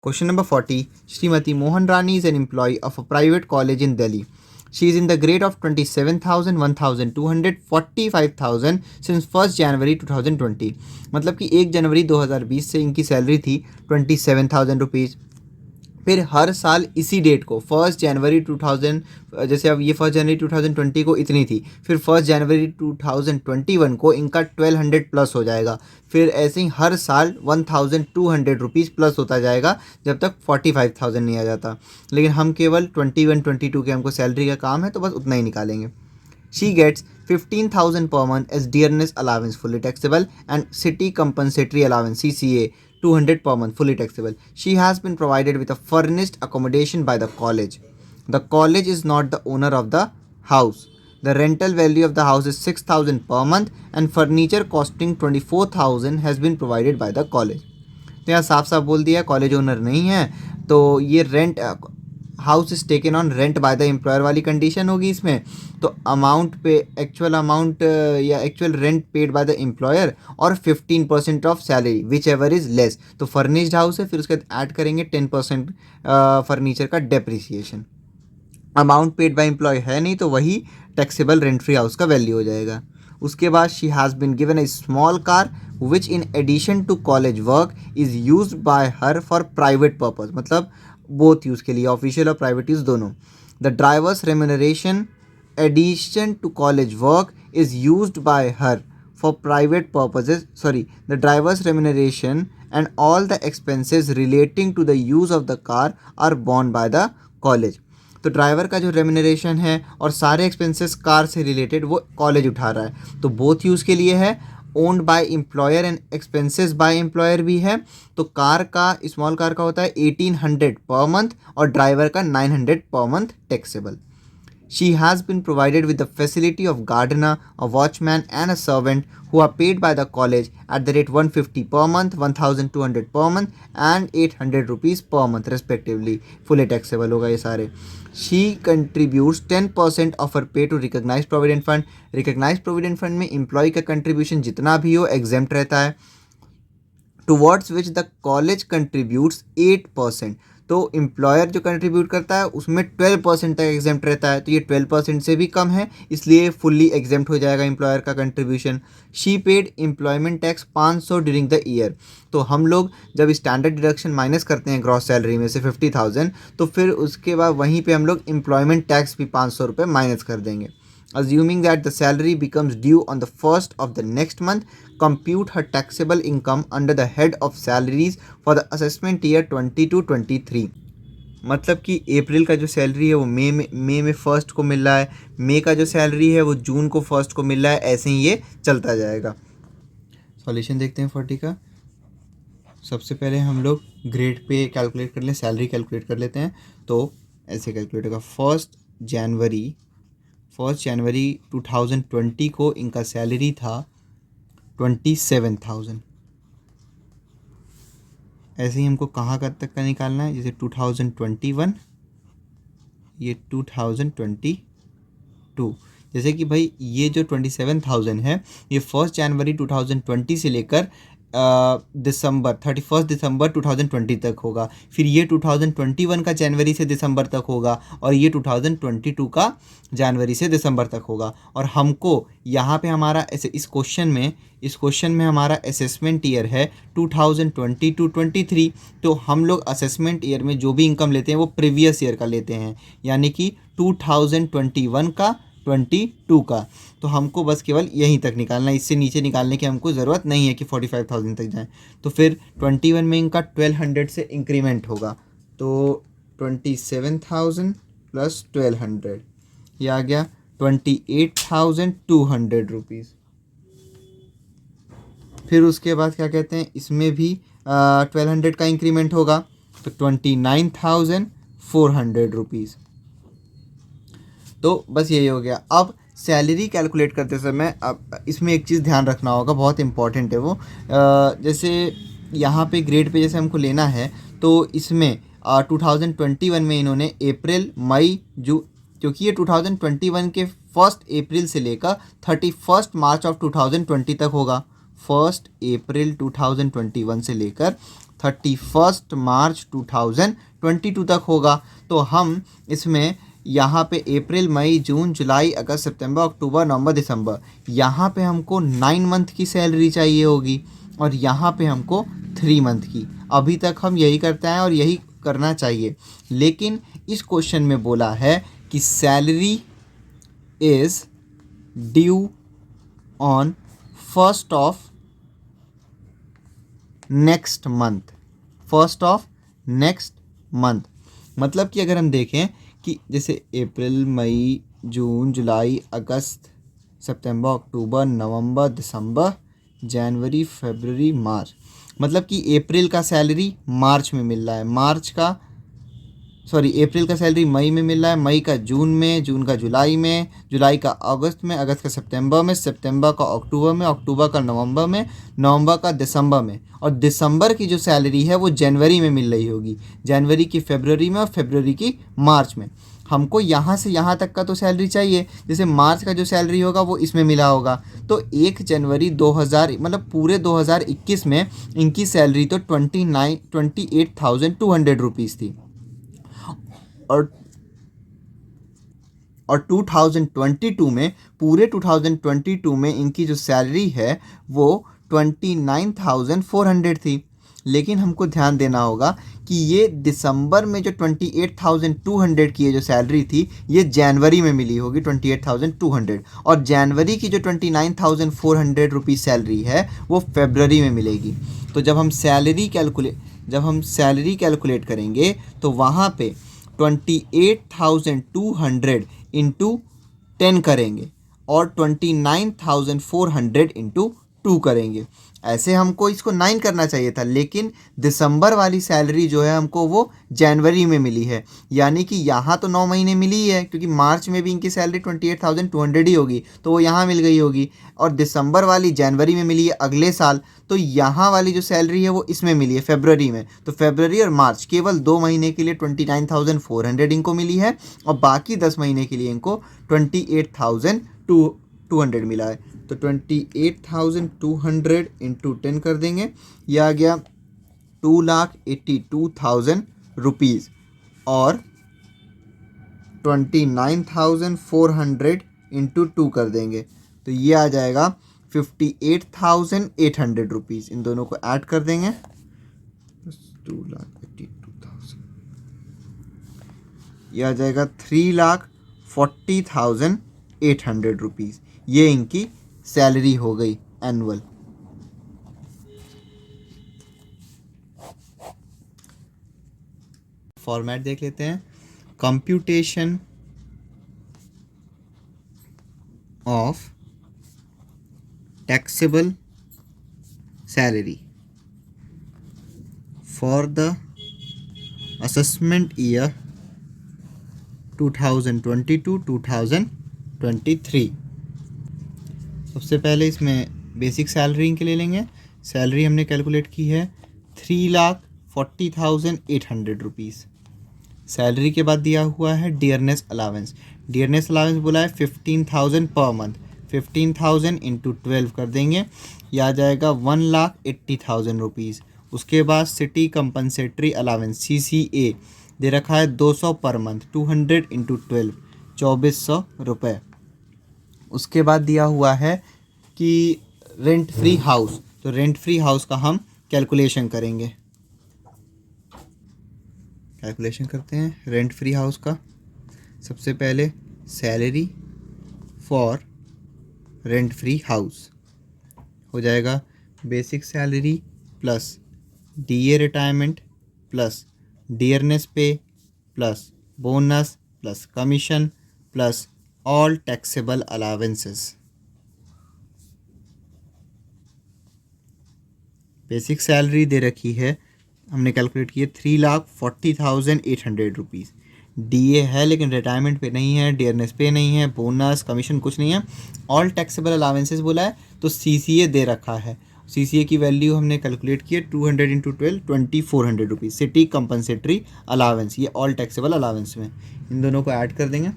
Question number 40. Srimati Mohan Rani is an employee of a private college in Delhi. She is in the grade of 27,000, 1,200, 45,000 since 1st January 2020. मतलब कि 1 जनवरी 2020 से इनकी salary थी 27,000 rupees. फिर हर साल इसी date को 1 जनवरी 2000, जैसे अब ये 1 जनवरी 2020 को इतनी थी, फिर 1 जनवरी 2021 को इनका 1200 प्लस हो जाएगा। फिर ऐसे ही हर साल 1200 रुपीज़ प्लस होता जाएगा जब तक 45,000 नहीं आ जाता। लेकिन हम केवल 21-22 के हमको सैलरी का काम है तो बस उतना ही निकालेंगे। She gets 15,000 per month as dearness allowance fully taxable and city compensatory allowance CCA 200 per month fully taxable. She has been provided with a furnished accommodation by the college. The college is not the owner of the house. The rental value of the house is 6,000 per month and furniture costing 24,000 has been provided by the college. तो यहाँ साफ साफ बोल दिया college owner नहीं है, तो ये rent house is taken on rent by the employer वाली कंडीशन होगी इसमें। तो अमाउंट पे एक्चुअल अमाउंट या actual rent paid by the employer और 15% of salary whichever is less. तो फर्निश्ड हाउस है, फिर उसके बाद ऐड करेंगे 10% फर्नीचर का depreciation. Amount paid by employ है नहीं तो वही टैक्सेबल रेंट फ्री हाउस का वैल्यू हो जाएगा। उसके बाद she has been given a small car which in addition to college work is use by her for private purpose, मतलब बोथ यूज़ के लिए, ऑफिशियल और प्राइवेट यूज़ दोनों। The drivers remuneration addition to college work is used by her for private purposes, the driver's remuneration and all the expenses relating to the use of the car are borne by the college. तो driver का जो remuneration है और सारे expenses car से related वो college उठा रहा है। तो बोथ यूज़ के लिए है, owned by employer and expenses by employer भी है। तो कार का, स्मॉल कार का होता है 1800 पर मंथ और ड्राइवर का 900 per month taxable. She has been provided with the facility of gardener, a watchman and a servant who are paid by the college at the rate 150 per month, 1,200 per month and 800 rupees per month respectively. Fully taxable होगा ये सारे। She contributes 10% of her pay to recognized provident fund. Recognized provident fund में employee का contribution जितना भी हो exempt रहता है। Towards which the college contributes 8%. तो एम्प्लॉयर जो कंट्रीब्यूट करता है उसमें 12% तक एग्जेम्प्ट रहता है, तो ये 12% से भी कम है, इसलिए फुल्ली एग्जेम्प्ट हो जाएगा एम्प्लॉयर का contribution. She paid employment tax 500 during the year. तो हम लोग जब स्टैंडर्ड डिडक्शन माइनस करते हैं ग्रॉस सैलरी में से 50,000, तो फिर उसके बाद वहीं पे हम लोग एम्प्लॉयमेंट टैक्स भी 500 रुपये माइनस कर देंगे। Assuming that the salary becomes due on the first of the next month, compute her taxable income under the head of salaries for the assessment year 22-23। मतलब कि अप्रैल का जो सैलरी है वो मई में फर्स्ट को मिल रहा है, मई का जो सैलरी है वो जून को फर्स्ट को मिल रहा है, ऐसे ही ये चलता जाएगा। सॉल्यूशन देखते हैं 40 का। सबसे पहले हम लोग ग्रेड पे कैलकुलेट कर लें, सैलरी कैलकुलेट कर लेते हैं। तो ऐसे कैलकुलेट होगा, 1 जनवरी 2020 को इनका सैलरी था 27,000। ऐसे ही हमको कहाँ का तक का निकालना है, जैसे 2021, ये 2022। जैसे कि भाई ये जो 27,000 है ये 1 जनवरी 2020 से लेकर दिसंबर 31 दिसंबर 2020 तक होगा। फिर ये 2021 का जनवरी से दिसंबर तक होगा और ये 2022 का जनवरी से दिसंबर तक होगा। और हमको यहाँ पे हमारा ऐसे इस क्वेश्चन में हमारा असेसमेंट ईयर है 2020-23। तो हम लोग असेसमेंट ईयर में जो भी इनकम लेते हैं वो प्रीवियस ईयर का लेते हैं, यानी कि 2021 का 22 का। तो हमको बस केवल यहीं तक निकालना है, इससे नीचे निकालने की हमको ज़रूरत नहीं है कि 45,000 तक जाएं। तो फिर 21 में इनका 1200 से इंक्रीमेंट होगा, तो 27,000 प्लस 1200 ये आ गया 28,200 रुपीज़। फिर उसके बाद क्या कहते हैं, इसमें भी 1200 का इंक्रीमेंट होगा, तो 29,400 रुपीज़। तो बस यही हो गया। अब सैलरी कैलकुलेट करते समय अब इसमें एक चीज़ ध्यान रखना होगा, बहुत इंपॉर्टेंट है वो। जैसे यहाँ पे ग्रेड पे जैसे हमको लेना है, तो इसमें 2021 में इन्होंने अप्रैल मई जून, क्योंकि ये 2021 के 1 अप्रैल से लेकर 31 मार्च ऑफ 2020 तक होगा। 1 अप्रैल 2021 से लेकर 31 मार्च 2022 तक होगा। तो हम इसमें यहाँ पे अप्रैल, मई, जून, जुलाई, अगस्त, सितंबर, अक्टूबर, नवंबर, दिसंबर, यहाँ पे हमको 9 मंथ की सैलरी चाहिए होगी और यहाँ पे हमको 3 मंथ की। अभी तक हम यही करते हैं और यही करना चाहिए, लेकिन इस क्वेश्चन में बोला है कि salary is due on 1st of next month, 1st of next month. मतलब कि अगर हम देखें कि जैसे अप्रैल, मई, जून, जुलाई, अगस्त, सितंबर, अक्टूबर, नवंबर, दिसंबर, जनवरी, फरवरी, मार्च, मतलब कि अप्रैल का सैलरी मार्च में मिल रहा है, अप्रैल का सैलरी मई में मिल रहा है, मई का जून में, जून का जुलाई में, जुलाई का अगस्त में, अगस्त का सितंबर में, सितंबर का अक्टूबर में, अक्टूबर का नवंबर में, नवंबर का दिसंबर में, और दिसंबर की जो सैलरी है वो जनवरी में मिल रही होगी, जनवरी की फरवरी में और फरवरी की मार्च में। हमको यहाँ से यहाँ तक का तो सैलरी चाहिए, जैसे मार्च का जो सैलरी होगा वो इसमें मिला होगा। तो 1 जनवरी 2000 मतलब पूरे 2021 में इनकी सैलरी तो 28,200 रुपीज़ थी, और 2022 में, पूरे 2022 में इनकी जो सैलरी है वो 29,400 थी। लेकिन हमको ध्यान देना होगा कि ये दिसंबर में जो 28,200 की ये जो सैलरी थी ये जनवरी में मिली होगी 28,200, और जनवरी की जो 29,400 रुपीज़ सैलरी है वो फरवरी में मिलेगी। तो जब हम सैलरी कैलकुलेट करेंगे तो वहाँ पे 28,200 इंटू 10 करेंगे और 29,400 इंटू 2 करेंगे। ऐसे हमको इसको 9 करना चाहिए था, लेकिन दिसंबर वाली सैलरी जो है हमको वो जनवरी में मिली है, यानी कि यहाँ तो 9 महीने मिली है, क्योंकि मार्च में भी इनकी सैलरी 28,200 ही होगी तो वो यहाँ मिल गई होगी, और दिसंबर वाली जनवरी में मिली है अगले साल, तो यहाँ वाली जो सैलरी है वो इसमें मिली है फरवरी में। तो फरवरी और मार्च केवल 2 महीने के लिए 29,400 इनको मिली है, और बाकी 10 महीने के लिए इनको 28,200 मिला है। तो 28,200 इंटू 10 कर देंगे, यह आ गया 2,82,000 रुपीज़, और 29,400 इंटू 2 कर देंगे तो ये आ जाएगा 58,800 रुपीज़। इन दोनों को ऐड कर देंगे, 2,82,000, ये आ जाएगा 3,40,800 रुपीज़। ये इनकी सैलरी हो गई एनुअल। फॉर्मेट देख लेते हैं। Computation of taxable salary for the assessment year 2022-2023। सबसे पहले इसमें बेसिक सैलरी इनके ले लेंगे। सैलरी हमने कैलकुलेट की है 3,40,800 रुपीज़। सैलरी के बाद दिया हुआ है डियरनेस अलावेंस। डियरनेस अलावेंस बोला है 15,000 पर मंथ, 15,000 इंटू 12 कर देंगे, यह आ जाएगा 1,80,000 रुपीज़। उसके बाद सिटी कंपनसेटरी अलावेंस CCA दे रखा है 200 पर मंथ, 200 इंटू 12, 2,400 रुपये। उसके बाद दिया हुआ है कि रेंट फ्री हाउस, तो रेंट फ्री हाउस का हम कैलकुलेशन करेंगे। कैलकुलेशन करते हैं रेंट फ्री हाउस का। सबसे पहले salary for rent free house हो जाएगा basic salary plus DA retirement plus dearness pay plus bonus plus commission plus all taxable allowances. Basic salary दे रखी है, हमने कैलकुलेट की है 3,40,800 रुपीज़। DA है लेकिन रिटायरमेंट पे नहीं है, डियरनेस पे नहीं है, बोनस कमीशन कुछ नहीं है। ऑल टैक्सेबल अलावेंसेस बोला है तो CCA दे रखा है। CCA की वैल्यू हमने कैलकुलेट की है 200 into 12, 2,400 rupees. City compensatory allowance, ये ऑल टैक्सेबल अलावेंस में। इन दोनों को ऐड कर देंगे,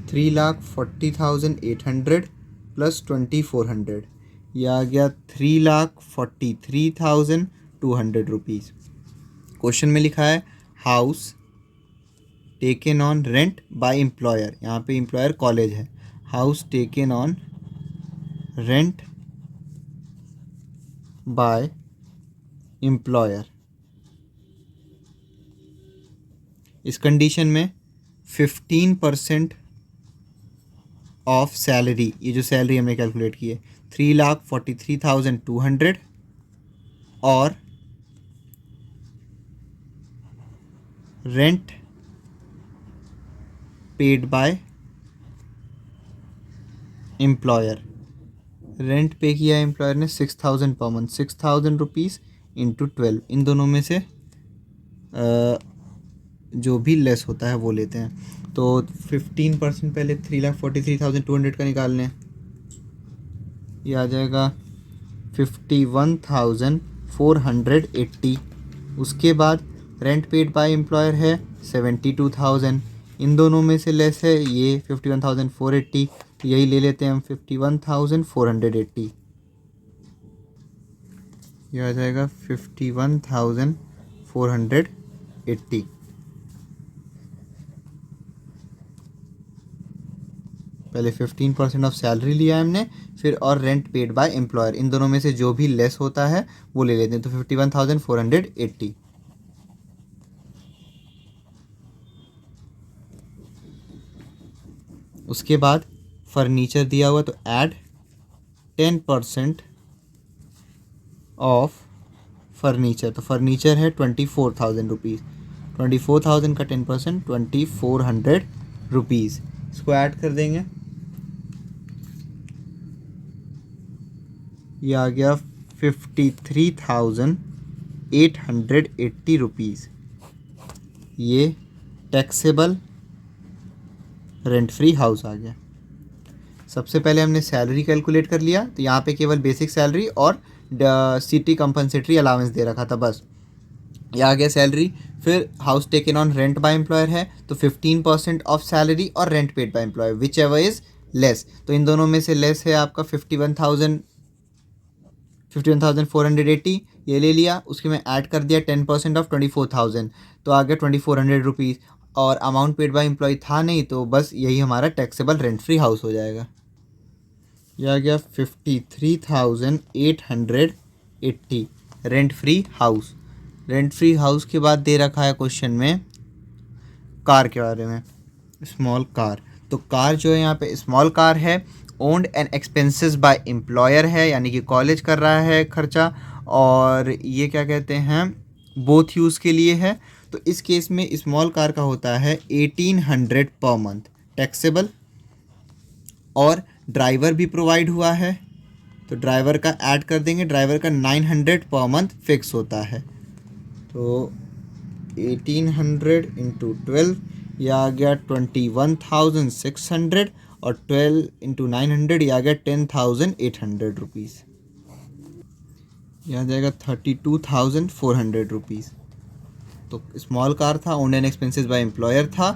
3,40,800 प्लस 2,400, यह आ गया 3,43,200 200 रुपीज़। क्वेश्चन में लिखा है house taken on rent by employer, यहाँ पे एम्प्लॉयर कॉलेज है। House taken on rent by employer, इस कंडीशन में 15% ऑफ सैलरी, ये जो सैलरी हमने कैलकुलेट की है 3,43,200 और rent paid by employer, rent पे किया एम्प्लॉयर ने 6,000 पर मंथ, 6,000 रुपीज़ इंटू 12, इन दोनों में से जो भी लेस होता है वो लेते हैं। तो 15% पहले 3,43,200 का निकाल लें, ये आ जाएगा 51,480। उसके बाद रेंट पेड बाय एम्प्लॉयर है 72,000, इन दोनों में से लेस है ये 51,480, तो यही ले लेते हैं हम 51,480, ये आ जाएगा 51,480। पहले 15% ऑफ सैलरी लिया है हमने, फिर और रेंट पेड बाय एम्प्लॉयर, इन दोनों में से जो भी लेस होता है वो ले लेते हैं, तो 51,480। उसके बाद फर्नीचर दिया हुआ, तो ऐड 10% ऑफ फर्नीचर, तो फर्नीचर है 24,000 रुपीज़, 24,000 का 10% 2,400 रुपीज़, इसको ऐड कर देंगे, ये आ गया 53,880 रुपीज़। ये टैक्सेबल रेंट फ्री हाउस आ गया। सबसे पहले हमने सैलरी कैलकुलेट कर लिया, तो यहाँ पे केवल बेसिक सैलरी और सिटी कंपनसेटरी अलाउंस दे रखा था, बस ये आ गया सैलरी। फिर house taken on rent by employer है, तो 15% ऑफ सैलरी और rent paid by employer which ever is less, तो इन दोनों में से लेस है आपका 51,480, ये ले लिया। उसके में ऐड कर दिया 10% ऑफ 24,000, तो आ गया 2,400 रुपीज़, और अमाउंट पेड बाय एम्प्लॉय था नहीं, तो बस यही हमारा टैक्सेबल रेंट फ्री हाउस हो जाएगा। यह आ गया 53,880 rent free house. Rent free house के बाद दे रखा है क्वेश्चन में कार के बारे में, स्मॉल कार। तो कार जो है यहाँ पे स्मॉल कार है, owned and expenses by employer है, यानी कि कॉलेज कर रहा है खर्चा, और ये क्या कहते हैं बोथ यूज़ के लिए है। तो इस केस में स्मॉल कार का होता है 1,800 पर मंथ टैक्सेबल, और ड्राइवर भी प्रोवाइड हुआ है, तो ड्राइवर का ऐड कर देंगे, ड्राइवर का 900 पर मंथ फिक्स होता है, तो 1,800 इंटू 12, यह आ गया 21,600, और 12 इंटू 900 यह आ गया 10,800 रुपीज़, यह आ जाएगा 32,400 रुपीज़। तो स्मॉल कार था, owned and expenses by employer था,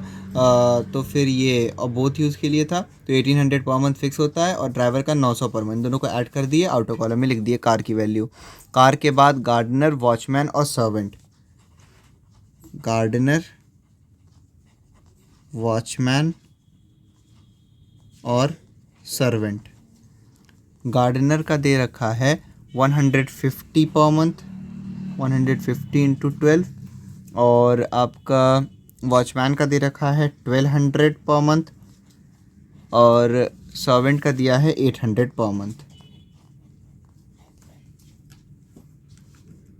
तो फिर ये और बोथ यूज़ के लिए था, तो 1,800 पर मंथ फिक्स होता है, और ड्राइवर का 900 पर मंथ, दोनों को ऐड कर दिए, आउटर कॉलम में लिख दिए कार की वैल्यू। कार के बाद गार्डनर, वॉचमैन और सर्वेंट, गार्डनर, वॉचमैन और सर्वेंट। गार्डनर का दे रखा है 150 पर मंथ, 150 इंटू 12, और आपका वॉचमैन का दे रखा है 1,200 पर मंथ, और सर्वेंट का दिया है 800 पर मंथ।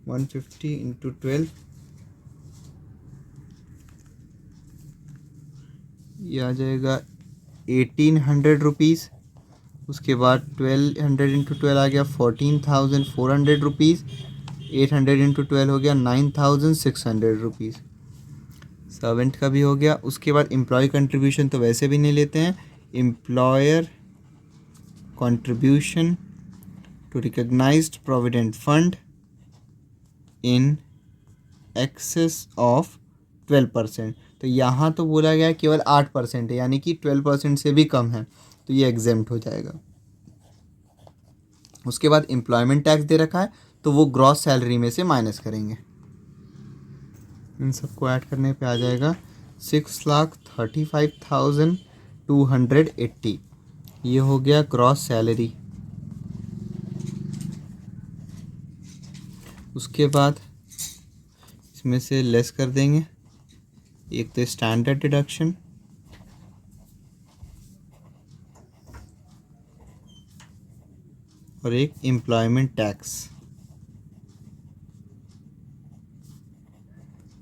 150 इंटू 12, ये आ जाएगा 1,800 रुपीज़। उसके बाद 1,200 इंटू 12 आ गया 14,400 रुपीज़, 800 इंटू 12 हो गया 9,600 रुपीज़। सर्वेंट का भी हो गया। उसके बाद एम्प्लॉय कंट्रीब्यूशन तो वैसे भी नहीं लेते हैं, employer contribution to recognised provident fund in excess of 12%, तो यहाँ तो बोला गया केवल 8% है, यानी कि 12% से भी कम है, तो ये एग्जेम्प्ट हो जाएगा। उसके बाद एम्प्लॉयमेंट टैक्स दे रखा है, तो वो ग्रॉस सैलरी में से माइनस करेंगे। इन सबको ऐड करने पे आ जाएगा 6,35,280। ये हो गया ग्रॉस सैलरी। उसके बाद इसमें से लेस कर देंगे, एक तो स्टैंडर्ड डिडक्शन और एक एम्प्लॉयमेंट टैक्स।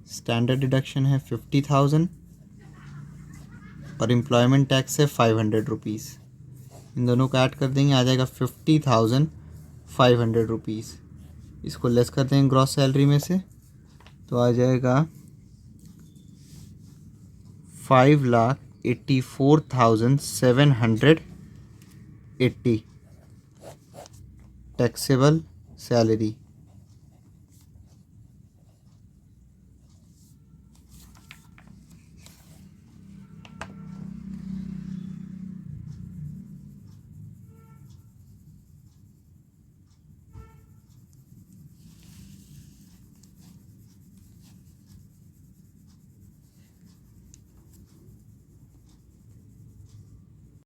स्टैंडर्ड डिडक्शन है 50,000 और एम्प्लॉयमेंट टैक्स है 500 रुपीज़। इन दोनों को ऐड कर देंगे, आ जाएगा 50,500 रुपीज़। इसको लेस कर देंगे ग्रॉस सैलरी में से, तो आ जाएगा 5,84,780 टैक्सेबल सैलरी।